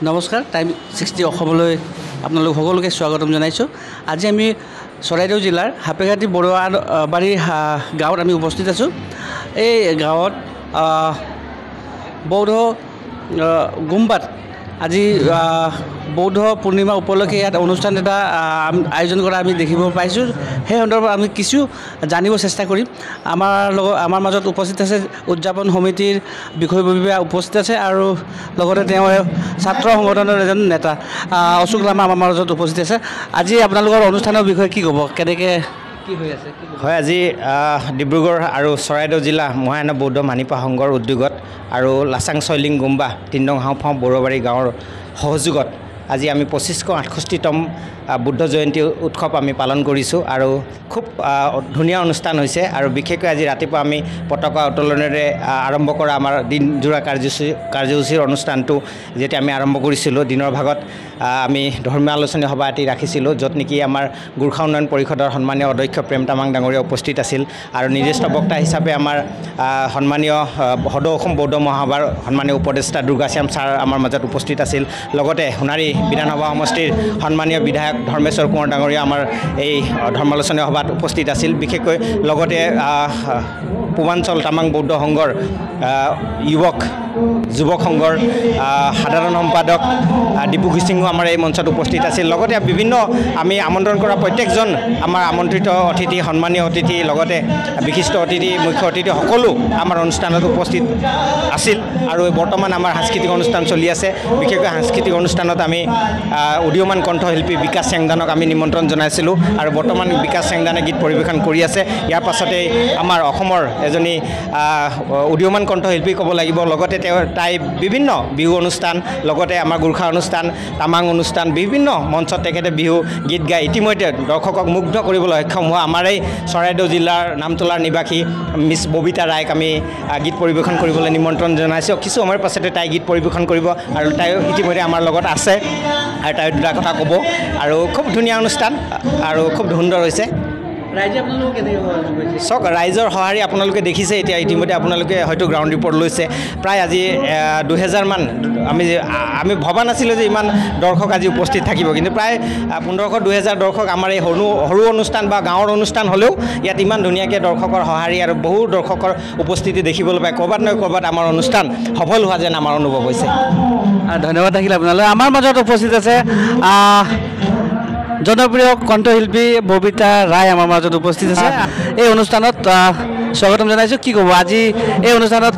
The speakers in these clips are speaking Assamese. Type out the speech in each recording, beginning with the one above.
নমস্কাৰ টাইম 60 অসমলৈ আপোনালোক সকলোকে স্বাগতম জনাইছোঁ। আজি আমি চৰাইদেউ জিলাৰ হাপেঘাটি বৰুৱাবাৰী গাঁৱত আমি উপস্থিত আছোঁ। এই গাঁৱত বৌদ্ধ গুম্বাত আজি বৌদ্ধ পূৰ্ণিমা উপলক্ষে ইয়াত অনুষ্ঠান এটা আয়োজন কৰা আমি দেখিব পাইছোঁ। সেই সন্দৰ্ভত আমি কিছু জানিব চেষ্টা কৰিম। আমাৰ মাজত উপস্থিত আছে উদযাপন সমিতিৰ বিষয়ববীয়া উপস্থিত আছে আৰু লগতে তেওঁ ছাত্ৰ সংগঠনৰ এজন নেতা অশোক লামা আমাৰ মাজত উপস্থিত আছে। আজি আপোনালোকৰ অনুষ্ঠানৰ বিষয়ে কি ক'ব, কেনেকৈ কি হৈ আছে? হয়, আজি ডিব্ৰুগড় আৰু চৰাইদেউ জিলা মহায়ান বৌদ্ধ মানিপা সংঘৰ উদ্যোগত আৰু লাচাং ছয়লিং গুম্বা ৩ নং হাওঁফাওঁ বৰুৱাবাৰী গাঁৱৰ সহযোগত আজি আমি ২৫৬৮তম বুদ্ধ জয়ন্তী উৎসৱ আমি পালন কৰিছোঁ আৰু খুব ধুনীয়া অনুষ্ঠান হৈছে। আৰু বিশেষকৈ আজি ৰাতিপুৱা আমি পতাকা উত্তোলনেৰে আৰম্ভ কৰা আমাৰ দিনজোৰা কাৰ্যসূচীৰ অনুষ্ঠানটো যেতিয়া আমি আৰম্ভ কৰিছিলোঁ, দিনৰ ভাগত আমি ধৰ্মীয় আলোচনী সভা এটি ৰাখিছিলোঁ, য'ত নেকি আমাৰ গোৰ্খা উন্নয়ন পৰিষদৰ সন্মানীয় অধ্যক্ষ প্ৰেম তামাং ডাঙৰীয়া উপস্থিত আছিল আৰু নিৰ্দিষ্ট বক্তা হিচাপে আমাৰ সন্মানীয় সদৌ অসম বৌদ্ধ মহাসভাৰ সন্মানীয় উপদেষ্টা দুৰ্গাশ্যাম ছাৰ আমাৰ মাজত উপস্থিত আছিল। লগতে সোণাৰী বিধানসভা সমষ্টিৰ সন্মানীয় বিধায়ক ধৰ্মেশ্বৰ কোঁৱৰ ডাঙৰীয়া আমাৰ এই ধৰ্মালোচনী সভাত উপস্থিত আছিল। বিশেষকৈ লগতে পূৰ্বাঞ্চল তামাং বৌদ্ধ সংঘৰ যুৱক সংঘৰ সাধাৰণ সম্পাদক দীপু ঘিচিঙো আমাৰ এই মঞ্চত উপস্থিত আছিল। লগতে বিভিন্ন আমি আমন্ত্ৰণ কৰা প্ৰত্যেকজন আমাৰ আমন্ত্ৰিত অতিথি, সন্মানীয় অতিথি, লগতে বিশিষ্ট অতিথি, মুখ্য অতিথি সকলো আমাৰ অনুষ্ঠানত উপস্থিত আছিল। আৰু বৰ্তমান আমাৰ সাংস্কৃতিক অনুষ্ঠান চলি আছে। বিশেষকৈ সাংস্কৃতিক অনুষ্ঠানত আমি উদীয়মান কণ্ঠশিল্পী বিকাশ চেংদানক আমি নিমন্ত্ৰণ জনাইছিলোঁ আৰু বৰ্তমান বিকাশ চেংদানে গীত পৰিৱেশন কৰি আছে। ইয়াৰ পাছতেই আমাৰ অসমৰ এজনী উদীয়মান কণ্ঠশিল্পী ক'ব লাগিব। লগতে তাই বিভিন্ন বিহু অনুষ্ঠান, লগতে আমাৰ গোৰ্খা অনুষ্ঠান, তামাং অনুষ্ঠান, বিভিন্ন মঞ্চত তেখেতে বিহু গীত গাই ইতিমধ্যে দৰ্শকক মুগ্ধ কৰিবলৈ সক্ষম হোৱা আমাৰ এই চৰাইদেউ জিলাৰ নামতলাৰ নিবাসী মিছ ববিতা ৰায়ক আমি গীত পৰিৱেশন কৰিবলৈ নিমন্ত্ৰণ জনাইছোঁ। কিছু সময়ৰ পাছতে তাই গীত পৰিৱেশন কৰিব আৰু তাই ইতিমধ্যে আমাৰ লগত আছে আৰু তাই দুটা কথা ক'ব। আৰু খুব ধুনীয়া অনুষ্ঠান আৰু খুব সুন্দৰ হৈছে। ৰাইজে আপোনালোকে কেনেকৈ সহযোগ কৰিছে? চাওক, ৰাইজৰ সঁহাৰি আপোনালোকে দেখিছে। এতিয়া ইতিমধ্যে আপোনালোকে হয়তো গ্ৰাউণ্ড ৰিপৰ্ট লৈছে। প্ৰায় আজি ২০০০মান আমি ভবা নাছিলোঁ যে ইমান দৰ্শক আজি উপস্থিত থাকিব, কিন্তু প্ৰায় ১৫০০-২০০০ দৰ্শক আমাৰ এই সৰু অনুষ্ঠান বা গাঁৱৰ অনুষ্ঠান হ'লেও ইয়াত ইমান ধুনীয়াকৈ দৰ্শকৰ সঁহাৰি আৰু বহু দৰ্শকৰ উপস্থিতি দেখিবলৈ পায়। ক'ৰবাত নহয় ক'ৰবাত আমাৰ অনুষ্ঠান সফল হোৱা যেন আমাৰ অনুভৱ হৈছে। ধন্যবাদ থাকিল আপোনালৈ। আমাৰ মাজত উপস্থিত আছে জনপ্ৰিয় কণ্ঠশিল্পী ববিতা ৰায় আমাৰ মাজত উপস্থিত আছে। এই অনুষ্ঠানত স্বাগতম জনাইছোঁ। কি ক'ব, আজি এই অনুষ্ঠানত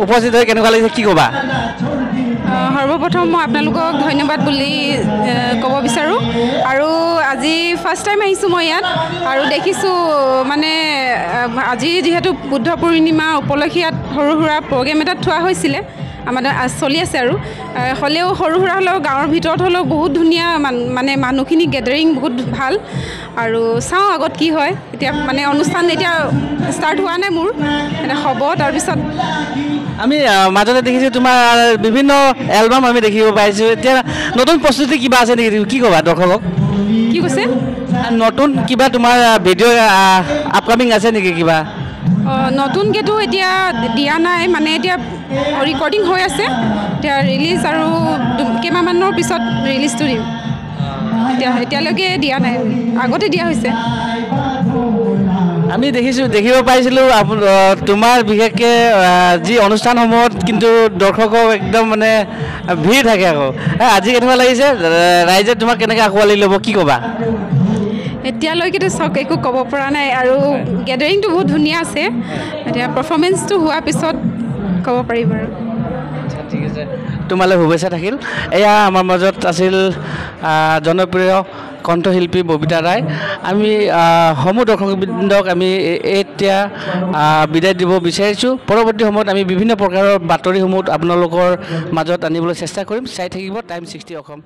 উপস্থিত হৈ কেনেকুৱা লাগিছে, কি ক'বা? সৰ্বপ্ৰথম মই আপোনালোকক ধন্যবাদ বুলি ক'ব বিচাৰোঁ। আৰু আজি ফাৰ্ষ্ট টাইম আহিছোঁ মই ইয়াত আৰু দেখিছোঁ মানে আজি যিহেতু বুদ্ধ পূৰ্ণিমা উপলক্ষে ইয়াত সৰু সুৰা প্ৰগ্ৰেম এটা থোৱা হৈছিলে, আমাৰ চলি আছে আৰু হ'লেও সৰু সুৰা হ'লেও গাঁৱৰ ভিতৰত হ'লেও বহুত ধুনীয়া মানে মানুহখিনি গেডাৰিং বহুত ভাল। আৰু চাওঁ আগত কি হয়। এতিয়া মানে অনুষ্ঠান এতিয়া ষ্টাৰ্ট হোৱা নাই মোৰ, এটা হ'ব। তাৰপিছত আমি মাজতে দেখিছোঁ তোমাৰ বিভিন্ন এলবাম আমি দেখিব পাইছোঁ। এতিয়া নতুন প্ৰস্তুতি কিবা আছে নেকি, কি ক'বা দৰ্শকক? কি কৈছে? নতুন কিবা তোমাৰ ভিডিঅ' আপকামিং আছে নেকি কিবা? নতুনকৈতো এতিয়া দিয়া নাই, মানে এতিয়া ৰেকৰ্ডিং হৈ আছে। এতিয়া ৰিলিজ আৰু কেইমাহমানৰ পিছত ৰিলিজটো দিম। এতিয়ালৈকে দিয়া নাই, আগতে দিয়া হৈছে। আমি দেখিব পাইছিলোঁ তোমাৰ বিশেষকৈ যি অনুষ্ঠানসমূহত কিন্তু দৰ্শকৰ একদম মানে ভিৰ থাকে। আকৌ আজি কেনেকুৱা লাগিছে, ৰাইজে তোমাক কেনেকৈ আঁকোৱালি ল'ব, কি ক'বা? এতিয়ালৈকেতো চাওক একো ক'ব পৰা নাই আৰু গেডাৰিংটো বহুত ধুনীয়া আছে। এতিয়া পাৰফৰ্মেঞ্চটো হোৱাৰ পিছত ক'ব পাৰিম আৰু। ঠিক আছে, তোমালৈ শুভেচ্ছা থাকিল। এয়া আমাৰ মাজত আছিল জনপ্ৰিয় কণ্ঠশিল্পী ববিতা ৰায়। আমি সমূহ দৰ্শকবৃন্দক আমি এতিয়া বিদায় দিব বিচাৰিছোঁ। পৰৱৰ্তী সময়ত আমি বিভিন্ন প্ৰকাৰৰ বাতৰিসমূহ আপোনালোকৰ মাজত আনিবলৈ চেষ্টা কৰিম। চাই থাকিব টাইম 60 অসম।